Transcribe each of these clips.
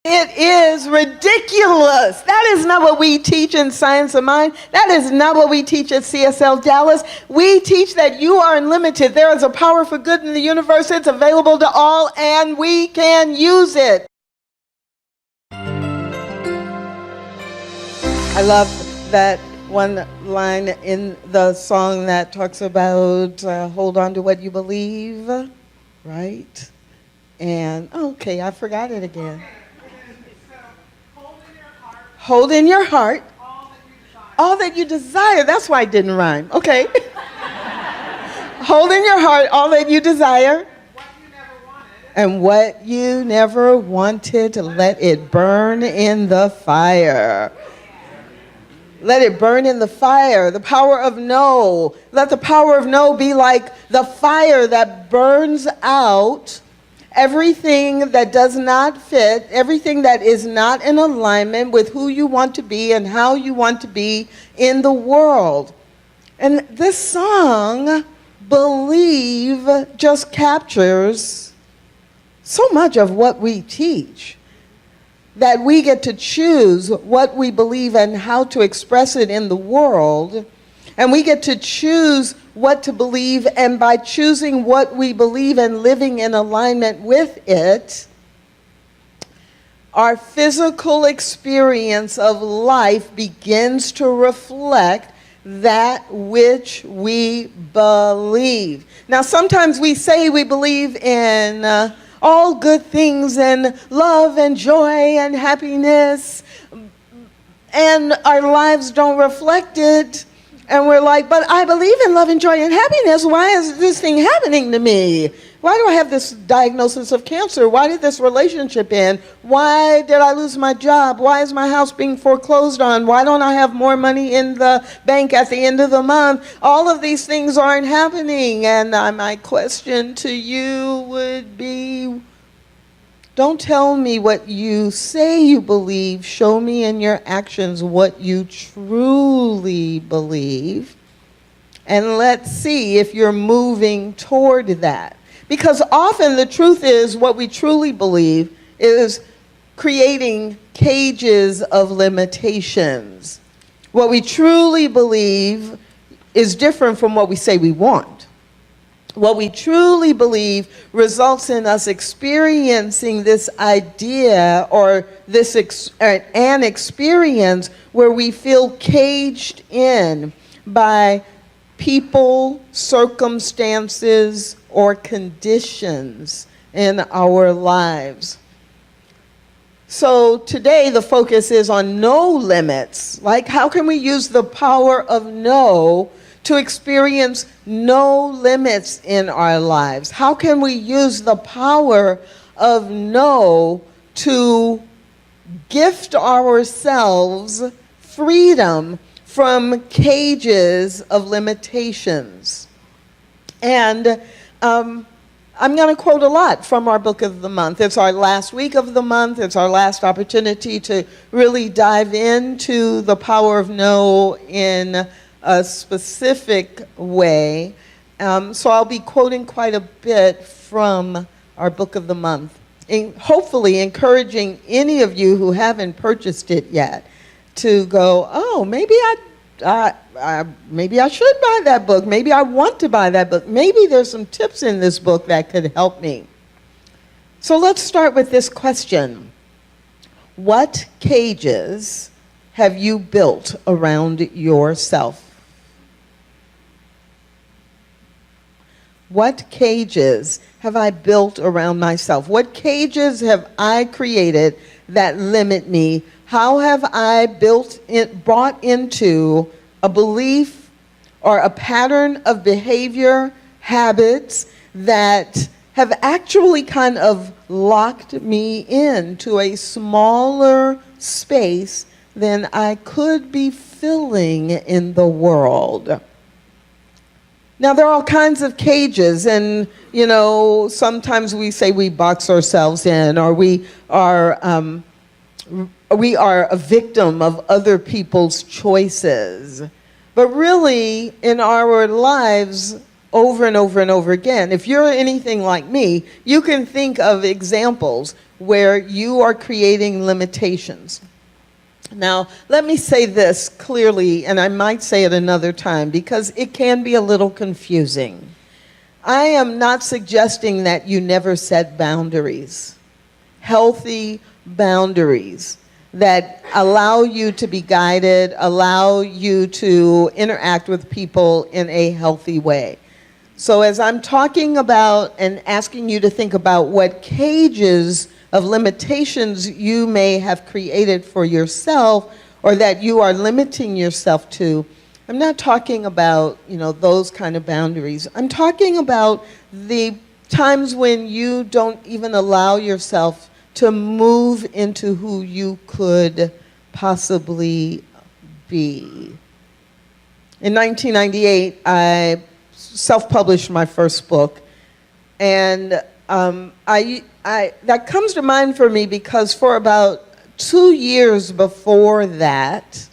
It is ridiculous. That is not what we teach in Science of Mind. That is not what we teach at CSLDallas. We teach that you are unlimited. There is a power for good in the universe. It's available to all, and we can use it. I love that one line in the song that talks about hold on to what you believe, right? And, okay, I forgot it again. Hold in your heart all that you desire. That's why it didn't rhyme. Okay. Hold in your heart all that you desire. And what you never wanted, let it burn in the fire. Let it burn in the fire. The power of no. Let the power of no be like the fire that burns out everything that does not fit, everything that is not in alignment with who you want to be and how you want to be in the world. And this song, Believe, just captures so much of what we teach, that we get to choose what we believe and how to express it in the world. And we get to choose what to believe, and by choosing what we believe and living in alignment with it, our physical experience of life begins to reflect that which we believe. Now, sometimes we say we believe in all good things and love and joy and happiness, and our lives don't reflect it. And we're like, but I believe in love and joy and happiness. Why is this thing happening to me? Why do I have this diagnosis of cancer? Why did this relationship end? Why did I lose my job? Why is my house being foreclosed on? Why don't I have more money in the bank at the end of the month? All of these things aren't happening. And my question to you would be, don't tell me what you say you believe. Show me in your actions what you truly believe. And let's see if you're moving toward that. Because often the truth is what we truly believe is creating cages of limitations. What we truly believe is different from what we say we want. What we truly believe results in us experiencing this idea or an experience where we feel caged in by people, circumstances, or conditions in our lives. So today the focus is on no limits. Like, how can we use the power of no to experience no limits in our lives? How can we use the power of no to gift ourselves freedom from cages of limitations? And I'm going to quote a lot from our book of the month. It's our last week of the month. It's our last opportunity to really dive into the power of no in a specific way. So I'll be quoting quite a bit from our book of the month, hopefully encouraging any of you who haven't purchased it yet to go, oh, maybe I should buy that book. Maybe I want to buy that book. Maybe there's some tips in this book that could help me. So let's start with this question. What cages have you built around yourself? What cages have I built around myself? What cages have I created that limit me? How have I brought into a belief or a pattern of behavior, habits that have actually kind of locked me into a smaller space than I could be filling in the world? Now, there are all kinds of cages, and, sometimes we say we box ourselves in, or we are a victim of other people's choices. But really, in our lives, over and over and over again, if you're anything like me, you can think of examples where you are creating limitations. Now, let me say this clearly, and I might say it another time because it can be a little confusing. I am not suggesting that you never set boundaries, healthy boundaries that allow you to be guided, allow you to interact with people in a healthy way. So as I'm talking about and asking you to think about what cages of limitations you may have created for yourself or that you are limiting yourself to, I'm not talking about, those kind of boundaries. I'm talking about the times when you don't even allow yourself to move into who you could possibly be. In 1998, I self-published my first book, and that comes to mind for me because for about 2 years before that,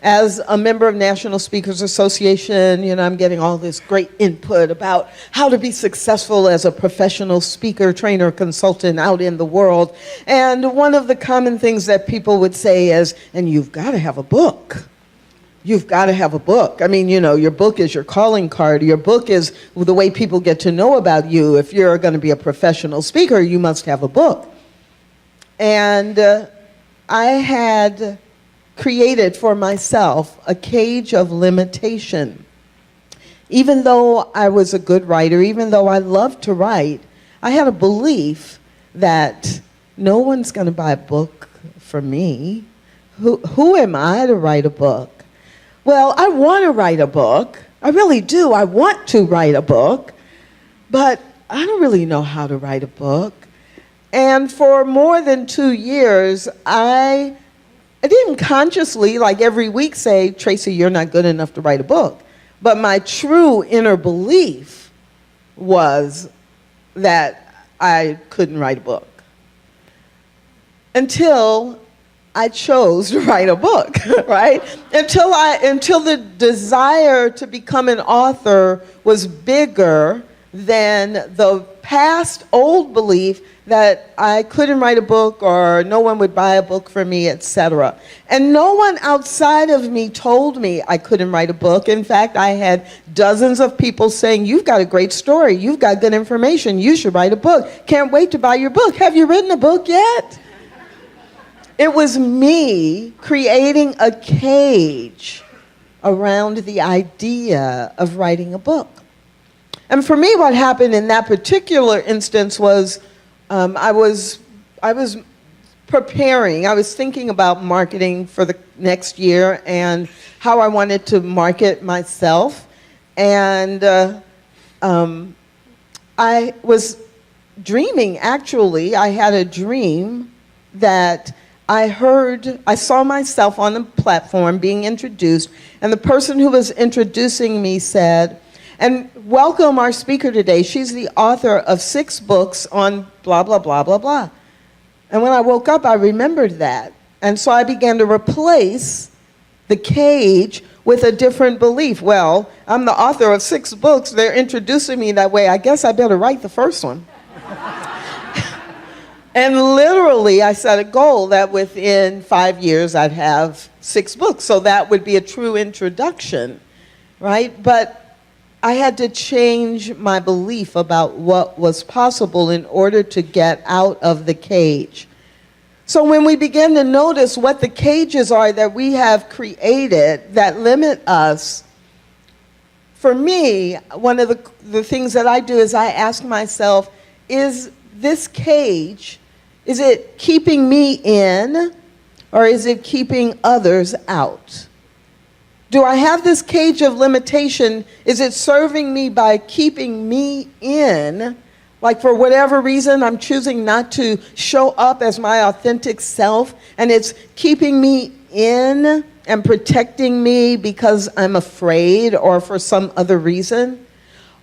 as a member of National Speakers Association, I'm getting all this great input about how to be successful as a professional speaker, trainer, consultant out in the world. And one of the common things that people would say is, and you've got to have a book. You've got to have a book. I mean, your book is your calling card. Your book is the way people get to know about you. If you're going to be a professional speaker, you must have a book. And I had created for myself a cage of limitation. Even though I was a good writer, even though I loved to write, I had a belief that no one's going to buy a book for me. Who am I to write a book? Well, I want to write a book. I really do. I want to write a book, but I don't really know how to write a book. And for more than 2 years, I didn't consciously, like every week, say, Tracy, you're not good enough to write a book. But my true inner belief was that I couldn't write a book. Until I chose to write a book, right? Until the desire to become an author was bigger than the past old belief that I couldn't write a book or no one would buy a book for me, etc. And no one outside of me told me I couldn't write a book. In fact, I had dozens of people saying, you've got a great story, you've got good information, you should write a book. Can't wait to buy your book. Have you written a book yet? It was me creating a cage around the idea of writing a book. And for me, what happened in that particular instance was I was preparing. I was thinking about marketing for the next year and how I wanted to market myself. And I was dreaming, actually. I had a dream that I saw myself on the platform being introduced, and the person who was introducing me said, and welcome our speaker today. She's the author of 6 books on blah, blah, blah, blah, blah. And when I woke up, I remembered that. And so I began to replace the cage with a different belief. Well, I'm the author of 6 books. They're introducing me that way. I guess I better write the first one. And literally, I set a goal that within 5 years, I'd have 6 books. So that would be a true introduction, right? But I had to change my belief about what was possible in order to get out of the cage. So when we begin to notice what the cages are that we have created that limit us, for me, one of the things that I do is I ask myself, is this cage, is it keeping me in or is it keeping others out? Do I have this cage of limitation? Is it serving me by keeping me in? Like for whatever reason, I'm choosing not to show up as my authentic self, and it's keeping me in and protecting me because I'm afraid or for some other reason?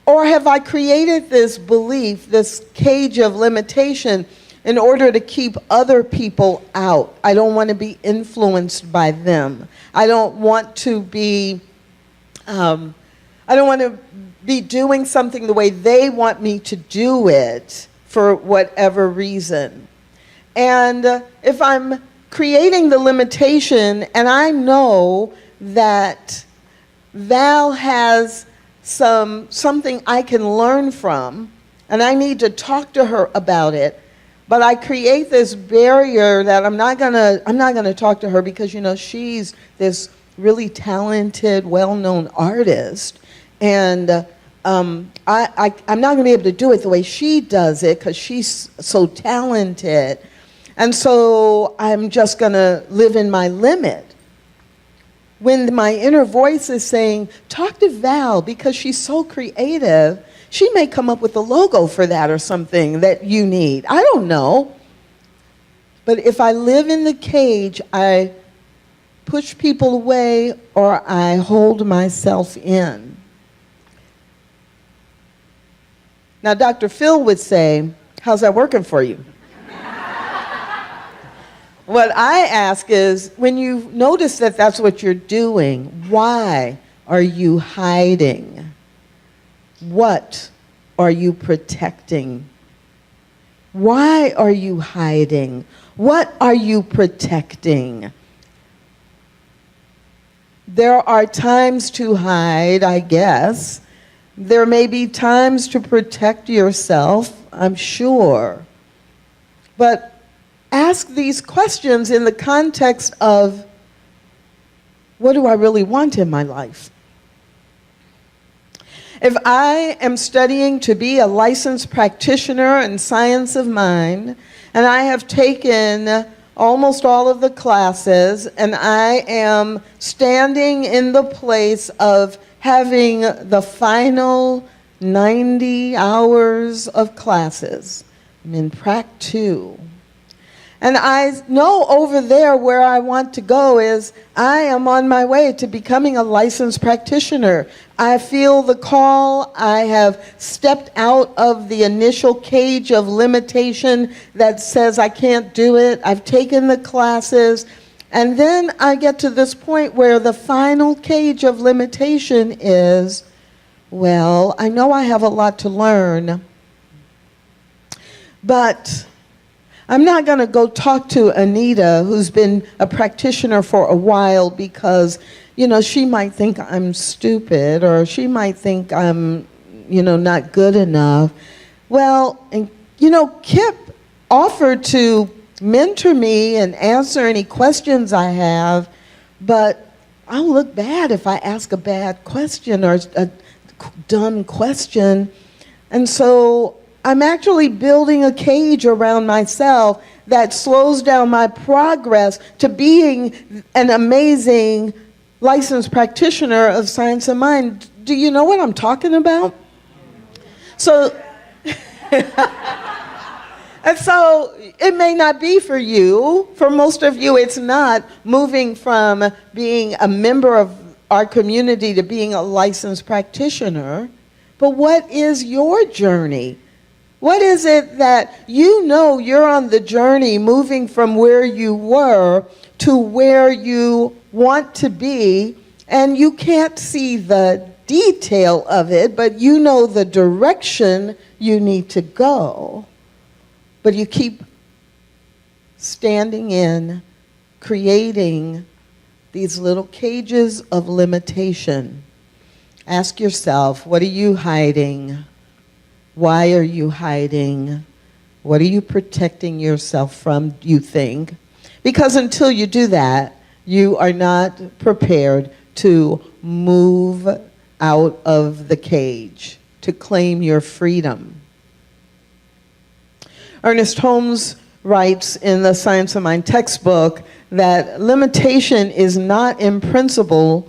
Or have I created this belief, this cage of limitation, in order to keep other people out? I don't want to be influenced by them. I don't want to be doing something the way they want me to do it for whatever reason. And if I'm creating the limitation and I know that Val has something I can learn from, and I need to talk to her about it, but I create this barrier that I'm not gonna talk to her because, you know, she's this really talented, well-known artist, and I'm not gonna be able to do it the way she does it because she's so talented. And so I'm just gonna live in my limit. When my inner voice is saying, talk to Val because she's so creative, she may come up with a logo for that or something that you need. I don't know. But if I live in the cage, I push people away or I hold myself in. Now, Dr. Phil would say, how's that working for you? What I ask is, when you notice that that's what you're doing, why are you hiding? What are you protecting? Why are you hiding? What are you protecting? There are times to hide, I guess. There may be times to protect yourself, I'm sure. But ask these questions in the context of, what do I really want in my life? If I am studying to be a licensed practitioner in science of mind, and I have taken almost all of the classes, and I am standing in the place of having the final 90 hours of classes, I'm in Prac 2. And I know over there where I want to go is I am on my way to becoming a licensed practitioner. I feel the call. I have stepped out of the initial cage of limitation that says I can't do it. I've taken the classes. And then I get to this point where the final cage of limitation is, well, I know I have a lot to learn, but I'm not going to go talk to Anita, who's been a practitioner for a while, because, you know, she might think I'm stupid, or she might think I'm, you know, not good enough. Well, and, you know, Kip offered to mentor me and answer any questions I have, but I'll look bad if I ask a bad question or a dumb question. And so I'm actually building a cage around myself that slows down my progress to being an amazing licensed practitioner of science of mind. Do you know what I'm talking about? So, and so it may not be for you. For most of you, it's not moving from being a member of our community to being a licensed practitioner. But what is your journey? What is it that you know you're on the journey moving from where you were to where you want to be, and you can't see the detail of it, but you know the direction you need to go. But you keep standing in, creating these little cages of limitation. Ask yourself, what are you hiding? Why are you hiding? What are you protecting yourself from, you think? Because until you do that, you are not prepared to move out of the cage, to claim your freedom. Ernest Holmes writes in the Science of Mind textbook that limitation is not in principle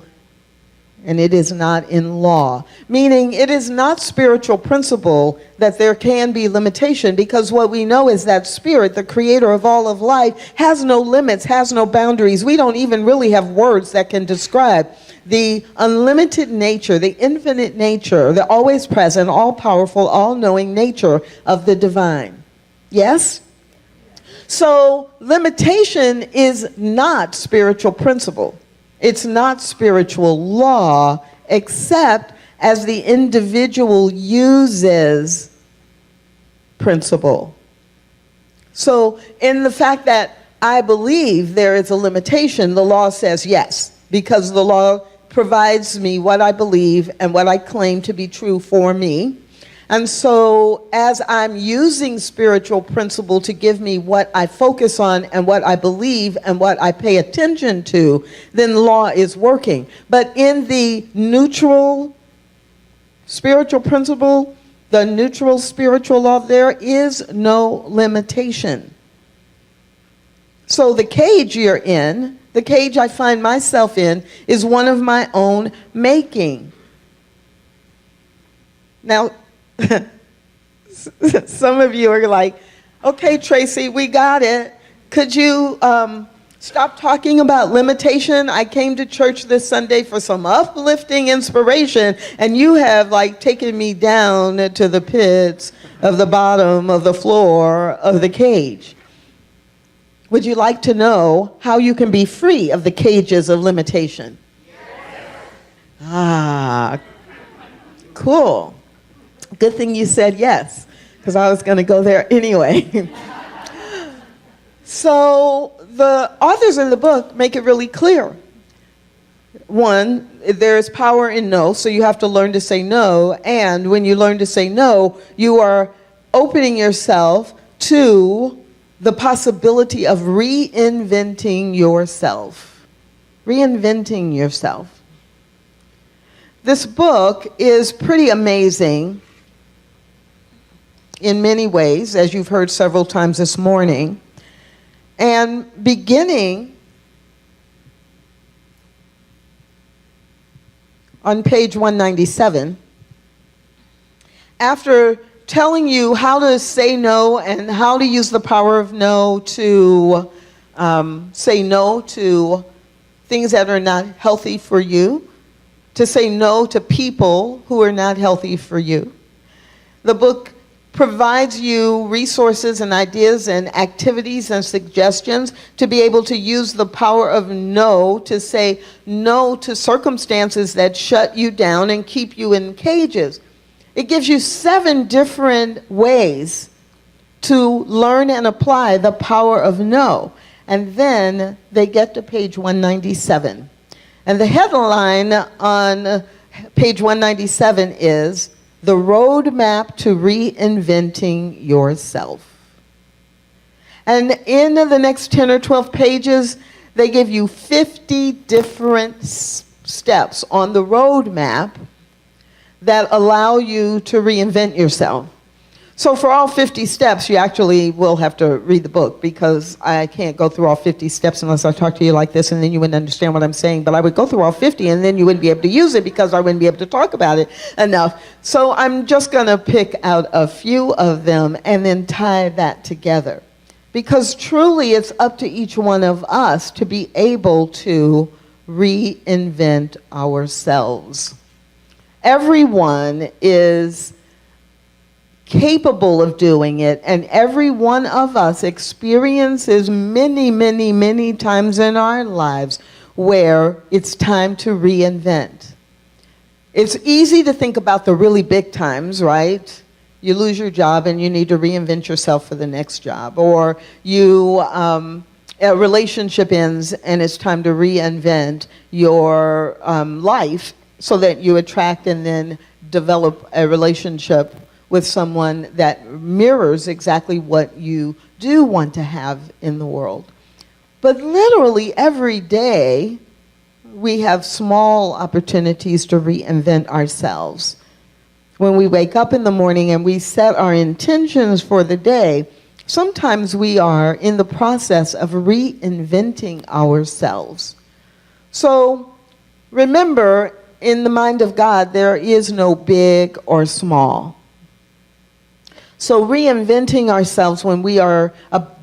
and it is not in law, meaning it is not spiritual principle that there can be limitation, because what we know is that spirit, the creator of all of life, has no limits, has no boundaries. We don't even really have words that can describe the unlimited nature, the infinite nature, the always present, all-powerful, all-knowing nature of the divine. Yes? So limitation is not spiritual principle. It's not spiritual law, except as the individual uses principle. So in the fact that I believe there is a limitation, the law says yes, because the law provides me what I believe and what I claim to be true for me. And so as I'm using spiritual principle to give me what I focus on and what I believe and what I pay attention to, then law is working. But in the neutral spiritual principle, the neutral spiritual law, there is no limitation. So the cage you're in, the cage I find myself in, is one of my own making. Now, some of you are like, okay, Tracy, we got it. Could you stop talking about limitation? I came to church this Sunday for some uplifting inspiration, and you have like taken me down to the pits of the bottom of the floor of the cage. Would you like to know how you can be free of the cages of limitation? Yes. Ah, cool. Good thing you said yes, because I was going to go there anyway. So the authors in the book make it really clear. One, there's power in no, so you have to learn to say no. And when you learn to say no, you are opening yourself to the possibility of reinventing yourself. Reinventing yourself. This book is pretty amazing in many ways, as you've heard several times this morning. And beginning on page 197, after telling you how to say no and how to use the power of no to say no to things that are not healthy for you, to say no to people who are not healthy for you. The book provides you resources and ideas and activities and suggestions to be able to use the power of no to say no to circumstances that shut you down and keep you in cages. It gives you 7 different ways to learn and apply the power of no. And then they get to page 197. And the headline on page 197 is The Roadmap to Reinventing Yourself. And in the next 10 or 12 pages, they give you 50 different steps on the roadmap that allow you to reinvent yourself. So for all 50 steps, you actually will have to read the book, because I can't go through all 50 steps unless I talk to you like this, and then you wouldn't understand what I'm saying. But I would go through all 50, and then you wouldn't be able to use it because I wouldn't be able to talk about it enough. So I'm just going to pick out a few of them and then tie that together. Because truly it's up to each one of us to be able to reinvent ourselves. Everyone is capable of doing it, and every one of us experiences many, many, many times in our lives where it's time to reinvent. It's easy to think about the really big times, right? You lose your job and you need to reinvent yourself for the next job, or a relationship ends and it's time to reinvent your life so that you attract and then develop a relationship with someone that mirrors exactly what you do want to have in the world. But literally every day, we have small opportunities to reinvent ourselves. When we wake up in the morning and we set our intentions for the day, sometimes we are in the process of reinventing ourselves. So remember, in the mind of God, there is no big or small. So reinventing ourselves, when we are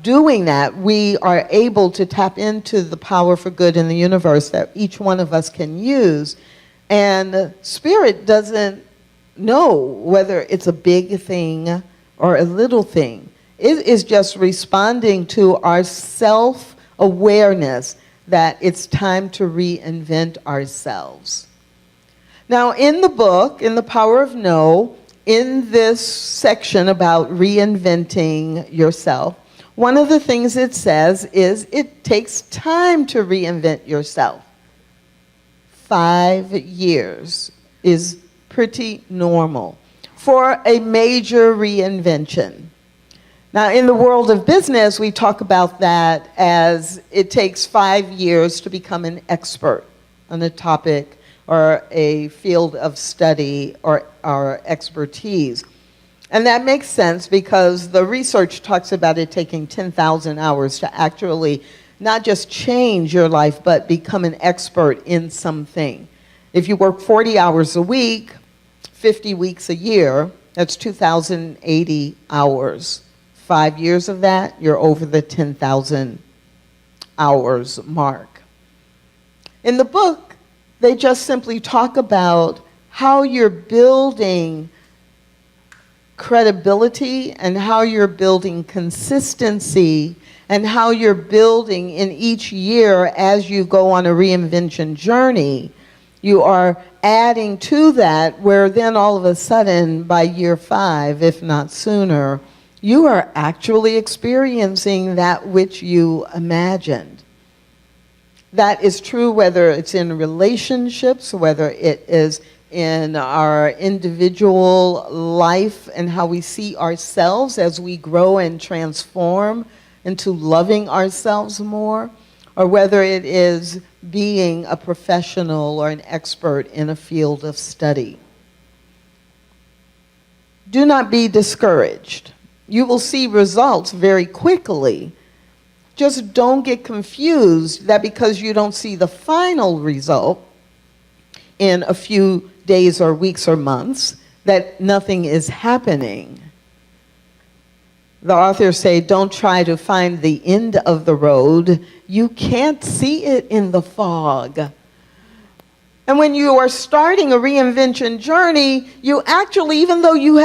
doing that, we are able to tap into the power for good in the universe that each one of us can use. And Spirit doesn't know whether it's a big thing or a little thing. It is just responding to our self-awareness that it's time to reinvent ourselves. Now, in the book, in The Power of No, in this section about reinventing yourself, One of the things it says is it takes time to reinvent yourself. 5 years is pretty normal for a major reinvention. Now, in the world of business, we talk about that as it takes 5 years to become an expert on a topic or a field of study or expertise. And that makes sense because the research talks about it taking 10,000 hours to actually not just change your life, but become an expert in something. If you work 40 hours a week, 50 weeks a year, that's 2,080 hours. 5 years of that, you're over the 10,000 hours mark. In the book, they just simply talk about how you're building credibility and how you're building consistency and how you're building in each year as you go on a reinvention journey. You are adding to that where then all of a sudden by year 5, if not sooner, you are actually experiencing that which you imagined. That is true whether it's in relationships, whether it is in our individual life and how we see ourselves as we grow and transform into loving ourselves more, or whether it is being a professional or an expert in a field of study. Do not be discouraged. You will see results very quickly. Just don't get confused that because you don't see the final result in a few days or weeks or months, that nothing is happening. The authors say, don't try to find the end of the road. You can't see it in the fog. And when you are starting a reinvention journey, you actually, even though you may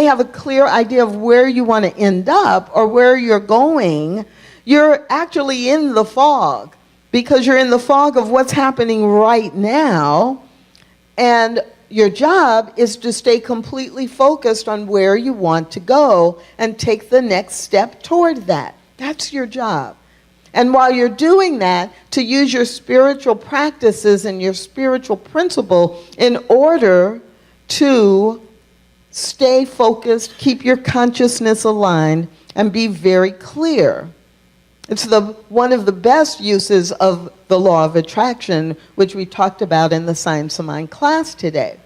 have a clear idea of where you want to end up or where you're going, you're actually in the fog because you're in the fog of what's happening right now. And your job is to stay completely focused on where you want to go and take the next step toward that. That's your job. And while you're doing that, to use your spiritual practices and your spiritual principle in order to stay focused, keep your consciousness aligned, and be very clear. It's one of the best uses of the law of attraction, which we talked about in the Science of Mind class today.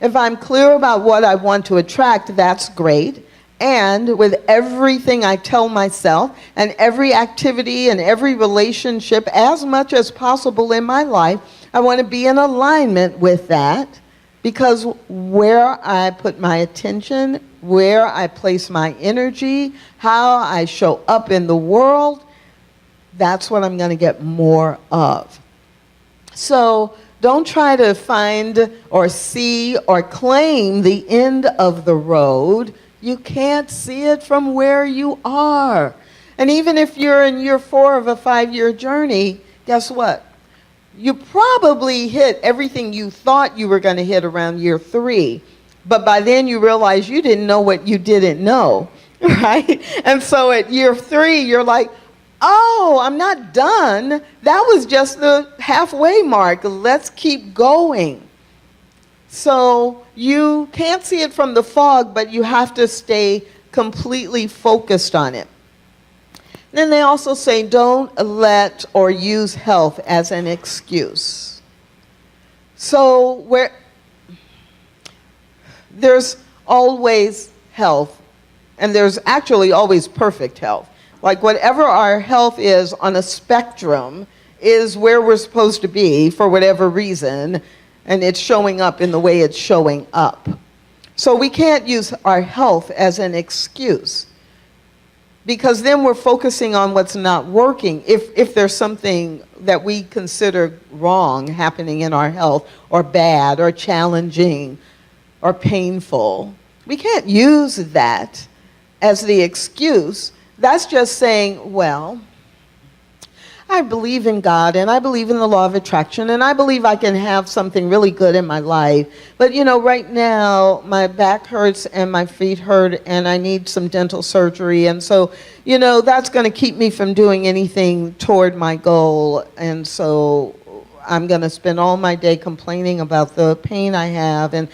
If I'm clear about what I want to attract, that's great. And with everything I tell myself and every activity and every relationship, as much as possible in my life, I want to be in alignment with that, because where I put my attention, where I place my energy, how I show up in the world, that's what I'm going to get more of. So don't try to find or see or claim the end of the road. You can't see it from where you are. And even if you're in year 4 of a 5-year journey, guess what? You probably hit everything you thought you were going to hit around year 3. But by then you realize you didn't know what you didn't know, right? And so at year 3, you're like, oh, I'm not done. That was just the halfway mark. Let's keep going. So you can't see it from the fog, but you have to stay completely focused on it. Then they also say, don't let or use health as an excuse. So there's always health, and there's actually always perfect health. Like whatever our health is on a spectrum is where we're supposed to be for whatever reason, and it's showing up in the way it's showing up. So we can't use our health as an excuse, because then we're focusing on what's not working. If there's something that we consider wrong happening in our health, or bad, or challenging, or painful, we can't use that as the excuse. That's just saying, well, I believe in God, and I believe in the law of attraction, and I believe I can have something really good in my life. But, right now, my back hurts and my feet hurt, and I need some dental surgery. And so, that's going to keep me from doing anything toward my goal. And so I'm going to spend all my day complaining about the pain I have. And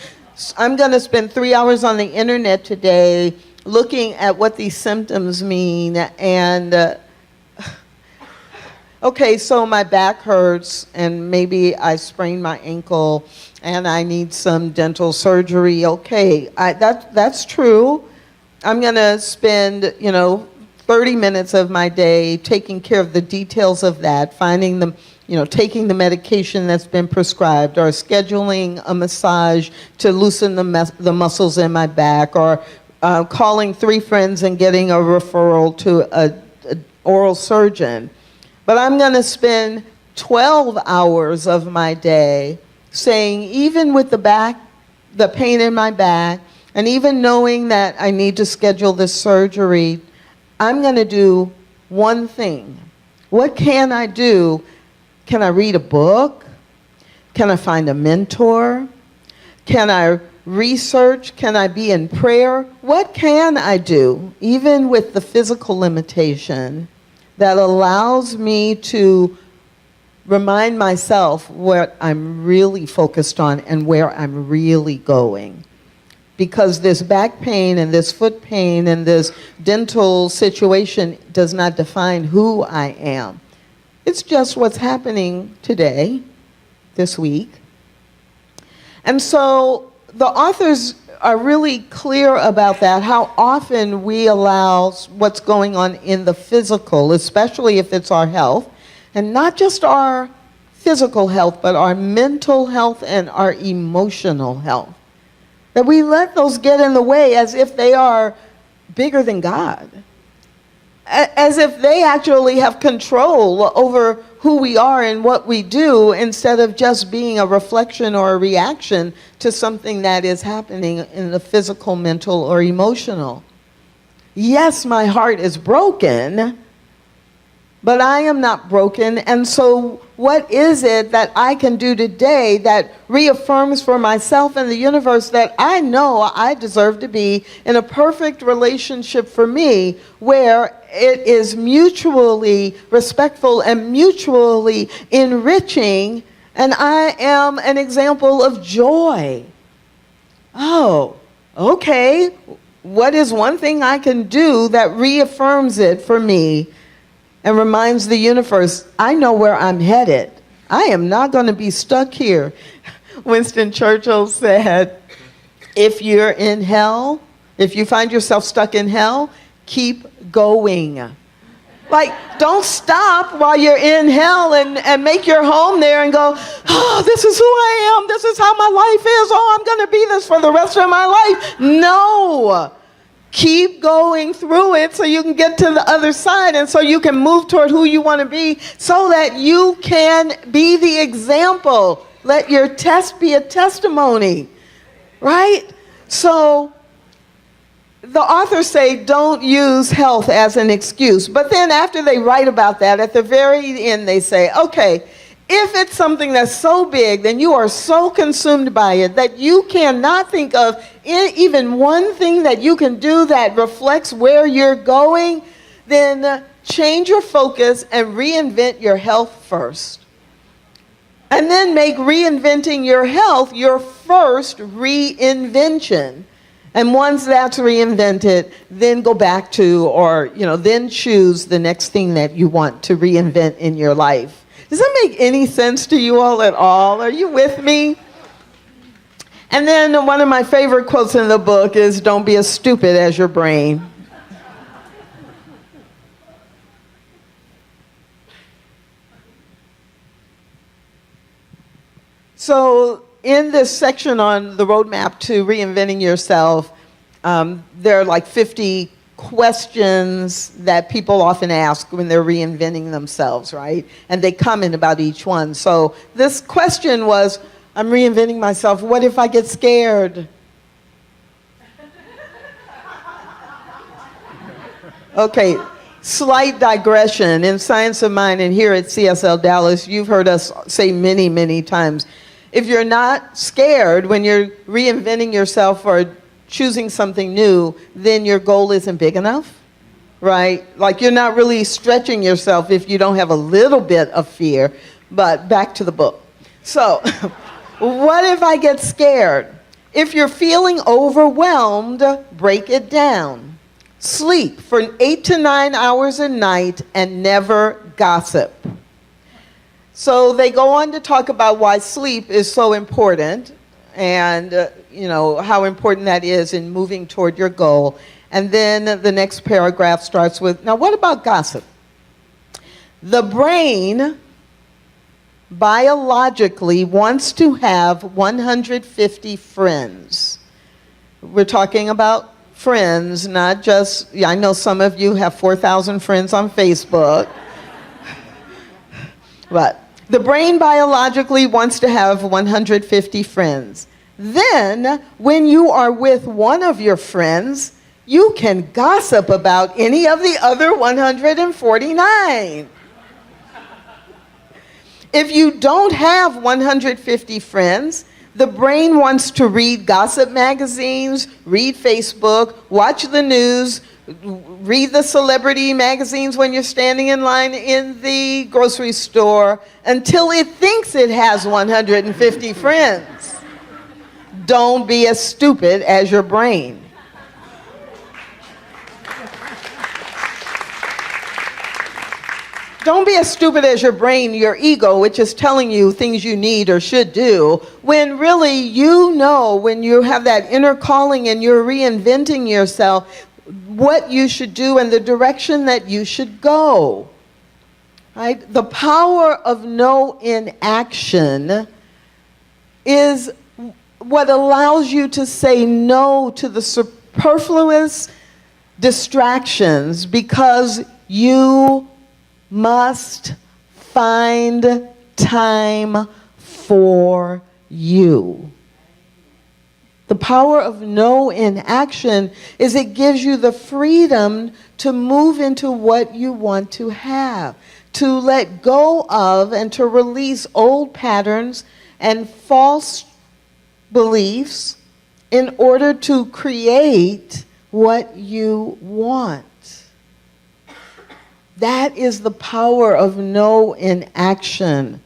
I'm going to spend 3 hours on the internet today looking at what these symptoms mean. And okay, so my back hurts, and maybe I sprained my ankle, and I need some dental surgery. Okay, that's true. I'm going to spend, 30 minutes of my day taking care of the details of that, finding them, taking the medication that's been prescribed, or scheduling a massage to loosen the muscles in my back, or calling 3 friends and getting a referral to an oral surgeon. But I'm going to spend 12 hours of my day saying, even with the pain in my back, and even knowing that I need to schedule this surgery, I'm going to do one thing. What can I do? Can I read a book? Can I find a mentor? Can I research? Can I be in prayer? What can I do, even with the physical limitation, that allows me to remind myself what I'm really focused on and where I'm really going? Because this back pain and this foot pain and this dental situation does not define who I am. It's just what's happening today, this week. And so the authors are really clear about that, how often we allow what's going on in the physical, especially if it's our health, and not just our physical health, but our mental health and our emotional health. That we let those get in the way as if they are bigger than God, as if they actually have control over who we are and what we do, instead of just being a reflection or a reaction to something that is happening in the physical, mental, or emotional. Yes, my heart is broken, but I am not broken. And so what is it that I can do today that reaffirms for myself and the universe that I know I deserve to be in a perfect relationship for me, where it is mutually respectful and mutually enriching, and I am an example of joy? Oh, okay. What is one thing I can do that reaffirms it for me and reminds the universe, I know where I'm headed. I am not going to be stuck here. Winston Churchill said, if you're in hell, if you find yourself stuck in hell, keep going. Like, don't stop while you're in hell and make your home there and go, oh, this is who I am. This is how my life is. Oh, I'm going to be this for the rest of my life. No. Keep going through it so you can get to the other side, and so you can move toward who you want to be, so that you can be the example. Let your test be a testimony, right? So the authors say don't use health as an excuse. But then after they write about that, at the very end they say, okay, if it's something that's so big, then you are so consumed by it that you cannot think of even one thing that you can do that reflects where you're going, then change your focus and reinvent your health first. And then make reinventing your health your first reinvention. And once that's reinvented, then go back to, or, then choose the next thing that you want to reinvent in your life. Does that make any sense to you all at all? Are you with me? And then one of my favorite quotes in the book is, don't be as stupid as your brain. So in this section on the roadmap to reinventing yourself, there are like 50 questions that people often ask when they're reinventing themselves, right? And they comment about each one. So this question was, I'm reinventing myself. What if I get scared? Okay, Slight digression in Science of Mind, and here at CSLDallas, you've heard us say many, many times, if you're not scared when you're reinventing yourself or choosing something new, then your goal isn't big enough, right? Like you're not really stretching yourself if you don't have a little bit of fear. But back to the book. So, what if I get scared? If you're feeling overwhelmed, break it down. Sleep for 8 to 9 hours a night and never gossip. So they go on to talk about why sleep is so important and how important that is in moving toward your goal. And then the next paragraph starts with, now what about gossip? The brain biologically wants to have 150 friends. We're talking about friends, not just, I know some of you have 4,000 friends on Facebook. But the brain biologically wants to have 150 friends. Then, when you are with one of your friends, you can gossip about any of the other 149. If you don't have 150 friends, the brain wants to read gossip magazines, read Facebook, watch the news, read the celebrity magazines when you're standing in line in the grocery store until it thinks it has 150 friends. Don't be as stupid as your brain. Don't be as stupid as your brain, your ego, which is telling you things you need or should do, when really when you have that inner calling and you're reinventing yourself, what you should do and the direction that you should go. Right? The power of no inaction is what allows you to say no to the superfluous distractions because you must find time for you. The power of no inaction is it gives you the freedom to move into what you want to have, to let go of and to release old patterns and false beliefs in order to create what you want. That is the power of no inaction.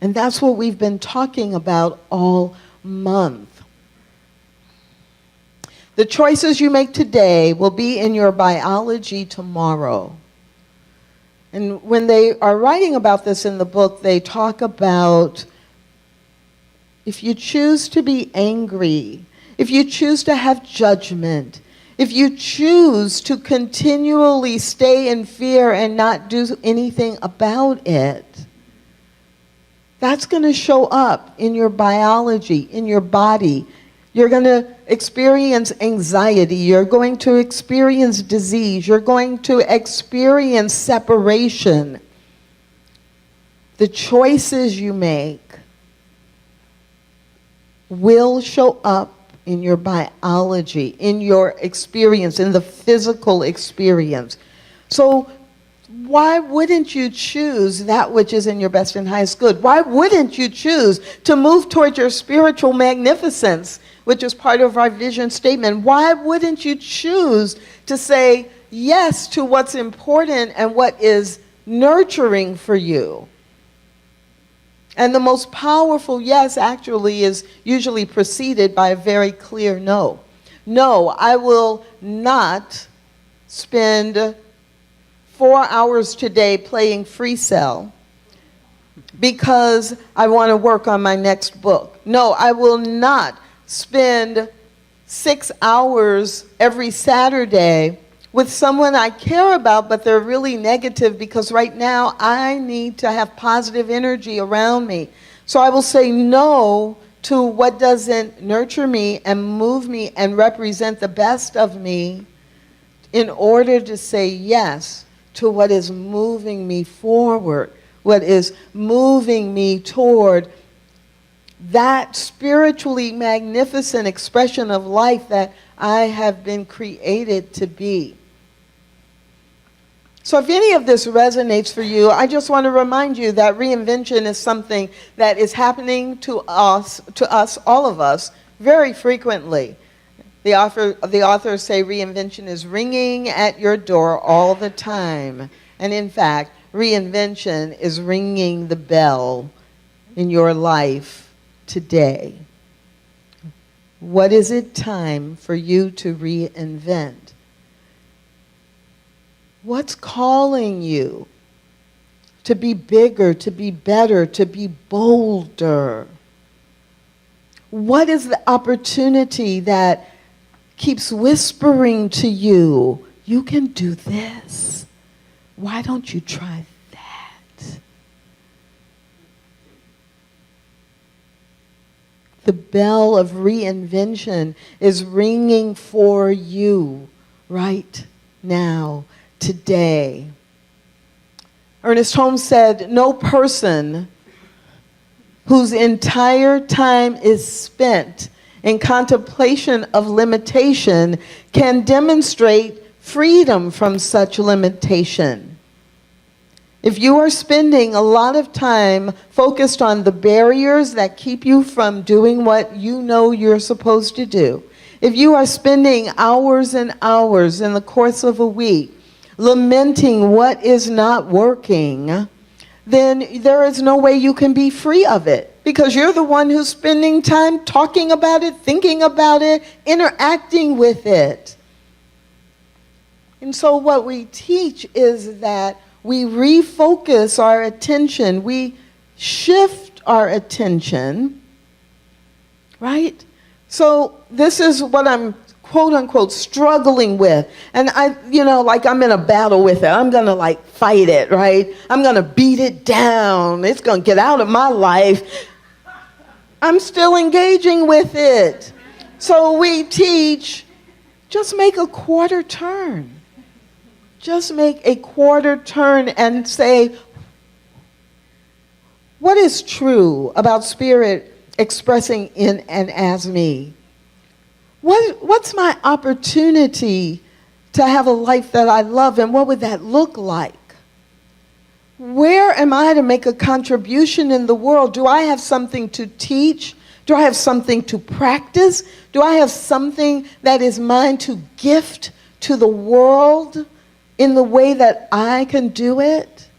And that's what we've been talking about all month. The choices you make today will be in your biology tomorrow. And when they are writing about this in the book, they talk about if you choose to be angry, if you choose to have judgment, if you choose to continually stay in fear and not do anything about it, that's going to show up in your biology, in your body. You're going to experience anxiety. You're going to experience disease. You're going to experience separation. The choices you make will show up in your biology, in your experience, in the physical experience. So why wouldn't you choose that which is in your best and highest good? Why wouldn't you choose to move towards your spiritual magnificence, which is part of our vision statement? Why wouldn't you choose to say yes to what's important and what is nurturing for you? And the most powerful yes actually is usually preceded by a very clear no. No, I will not spend 4 hours today playing free cell because I want to work on my next book. No, I will not spend 6 hours every Saturday with someone I care about, but they're really negative because right now I need to have positive energy around me. So I will say no to what doesn't nurture me and move me and represent the best of me in order to say yes to what is moving me forward, what is moving me toward that spiritually magnificent expression of life that I have been created to be. So if any of this resonates for you, I just want to remind you that reinvention is something that is happening to us, all of us, very frequently. The authors say reinvention is ringing at your door all the time. And in fact, reinvention is ringing the bell in your life today. What is it time for you to reinvent? What's calling you to be bigger, to be better, to be bolder? What is the opportunity that keeps whispering to you, you can do this? Why don't you try that? The bell of reinvention is ringing for you right now, today. Ernest Holmes said, no person whose entire time is spent in contemplation of limitation can demonstrate freedom from such limitation. If you are spending a lot of time focused on the barriers that keep you from doing what you know you're supposed to do, if you are spending hours and hours in the course of a week lamenting what is not working, then there is no way you can be free of it, because you're the one who's spending time talking about it, thinking about it, interacting with it. And so what we teach is that we refocus our attention, we shift our attention, right? So this is what I'm quote unquote struggling with. And I'm in a battle with it. I'm gonna fight it, right? I'm gonna beat it down. It's gonna get out of my life. I'm still engaging with it. So we teach, just make a quarter turn. Just make a quarter turn and say, what is true about Spirit expressing in and as me? What's my opportunity to have a life that I love, and what would that look like? Where am I to make a contribution in the world? Do I have something to teach? Do I have something to practice? Do I have something that is mine to gift to the world in the way that I can do it?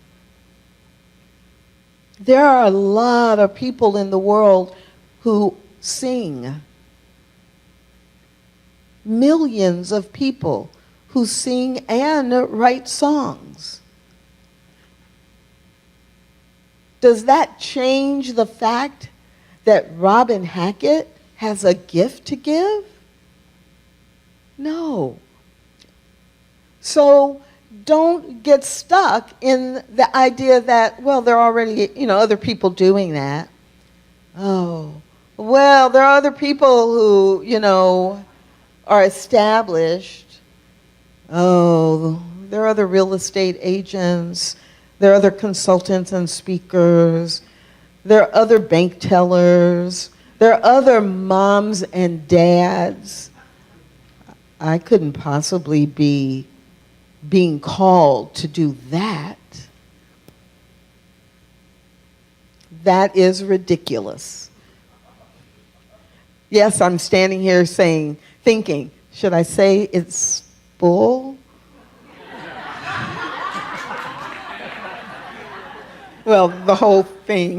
There are a lot of people in the world who sing. Millions of people who sing and write songs. Does that change the fact that Robin Hackett has a gift to give? No. So don't get stuck in the idea that, well, there are already, other people doing that. Oh, well, there are other people who, are established. Oh, there are other real estate agents. There are other consultants and speakers. There are other bank tellers. There are other moms and dads. I couldn't possibly be being called to do that. That is ridiculous. Yes, I'm standing here thinking, should I say it's bull? Well, the whole thing.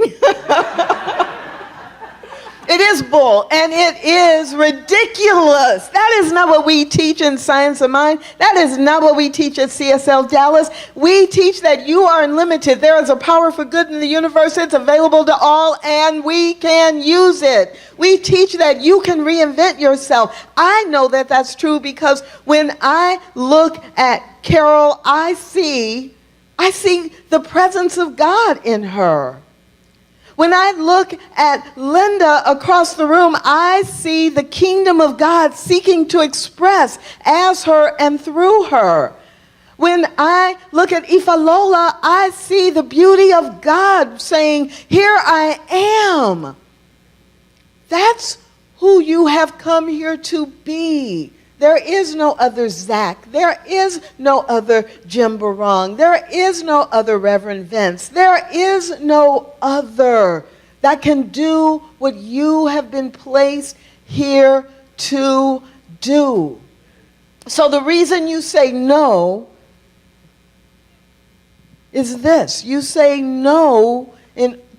It is bull, and it is ridiculous. That is not what we teach in Science of Mind. That is not what we teach at CSLDallas. We teach that you are unlimited. There is a power for good in the universe. It's available to all, and we can use it. We teach that you can reinvent yourself. I know that that's true because when I look at Carol, I see the presence of God in her. When I look at Linda across the room, I see the kingdom of God seeking to express as her and through her. When I look at Ifalola, I see the beauty of God saying, here I am. That's who you have come here to be. There is no other Zach. There is no other Jim Barong. There is no other Reverend Vince. There is no other that can do what you have been placed here to do. So the reason you say no is this. You say no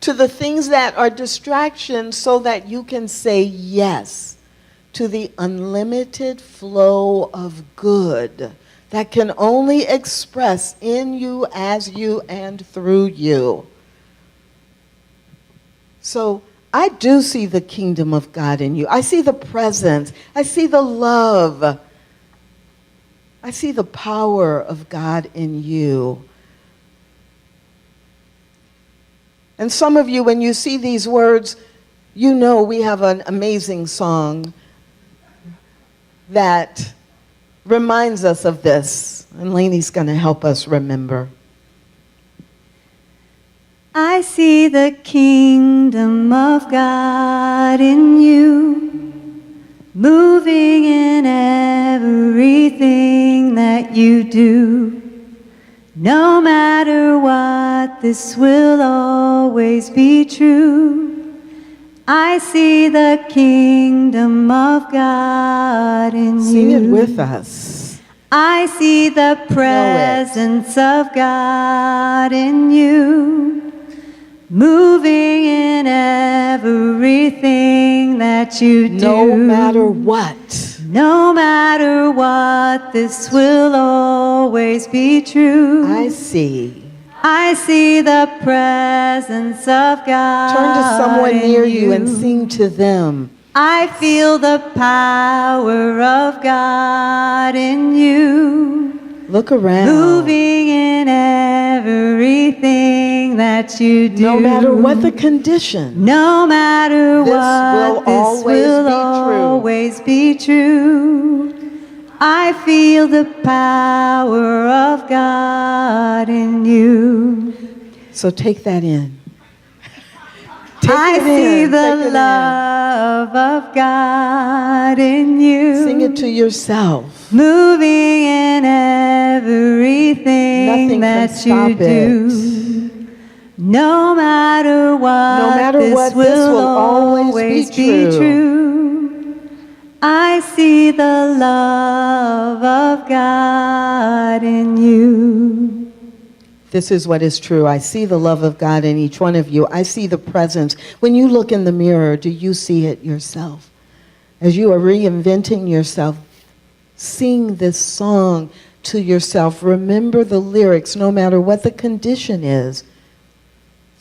to the things that are distractions so that you can say yes to the unlimited flow of good that can only express in you, as you, and through you. So I do see the kingdom of God in you. I see the presence. I see the love. I see the power of God in you. And some of you, when you see these words, you know we have an amazing song that reminds us of this. And Lainey's going to help us remember. I see the kingdom of God in you, moving in everything that you do. No matter what, this will always be true. I see the kingdom of God in you. Sing it with us. I see the presence of God in you, moving in everything that you do. No matter what. No matter what, this will always be true. I see. I see the presence of God. Turn to someone near you and sing to them. I feel the power of God in you. Look around. Moving in everything that you do. No matter what the condition. No matter This what, will this will always be true. I feel the power of God in you. So take that in. I see the love of God in you. Sing it to yourself. Moving in everything that you do. No matter what, this will always be true. I see the love of God in you. This is what is true. I see the love of God in each one of you. I see the presence. When you look in the mirror, do you see it yourself? As you are reinventing yourself, sing this song to yourself. Remember the lyrics, no matter what the condition is.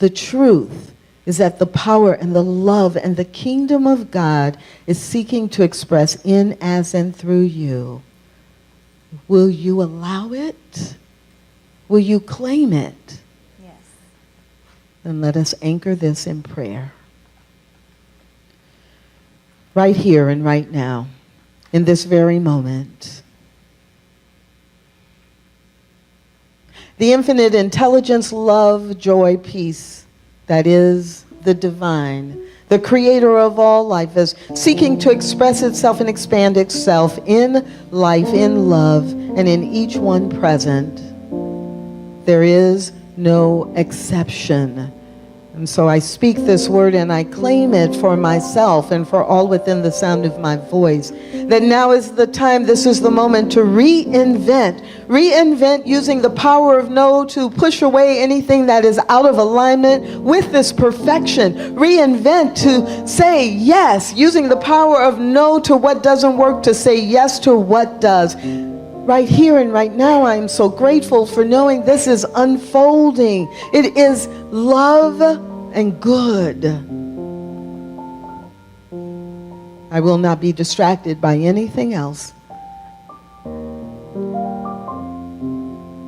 The truth is that the power and the love and the kingdom of God is seeking to express in, as, and through you. Will you allow it? Will you claim it? Yes. Then let us anchor this in prayer. Right here and right now, in this very moment. The infinite intelligence, love, joy, peace, that is the divine, the creator of all life, is seeking to express itself and expand itself in life, in love, and in each one present. There is no exception. And so I speak this word and I claim it for myself and for all within the sound of my voice. That now is the time, this is the moment to reinvent. Reinvent using the power of no to push away anything that is out of alignment with this perfection. Reinvent to say yes, using the power of no to what doesn't work to say yes to what does. Right here and right now, I am so grateful for knowing this is unfolding. It is love and good. I will not be distracted by anything else.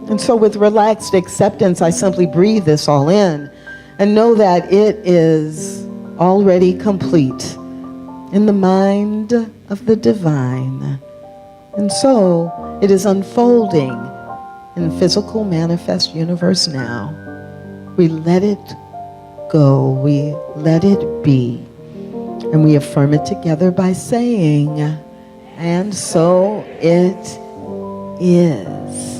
And so with relaxed acceptance, I simply breathe this all in and know that it is already complete in the mind of the divine. And so it is unfolding in physical manifest universe now. We let it go. We let it be. And we affirm it together by saying, And so it is.